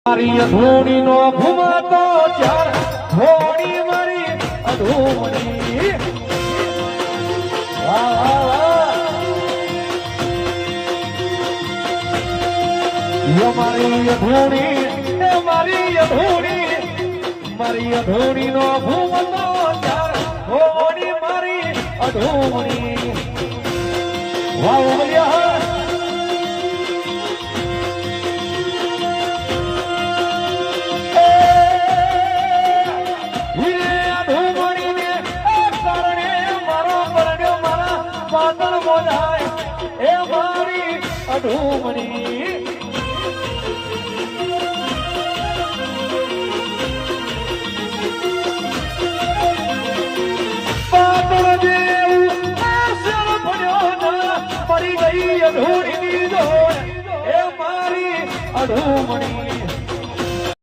મારી અધૂણી નો ઘુમાતો ચાર ઘોડી મારી અધૂણી વાહ વાહ વાહ મારી અધૂણી મારી અધૂણી નો ઘુમતો ચાર ઘોડી મારી અધૂણી વાહ બોલ્યા એ મારી અધૂમણી પાતળ જેવું આસર પડ્યો ના મરી ગઈ અધૂરી ની દોડ એ મારી અધૂમણી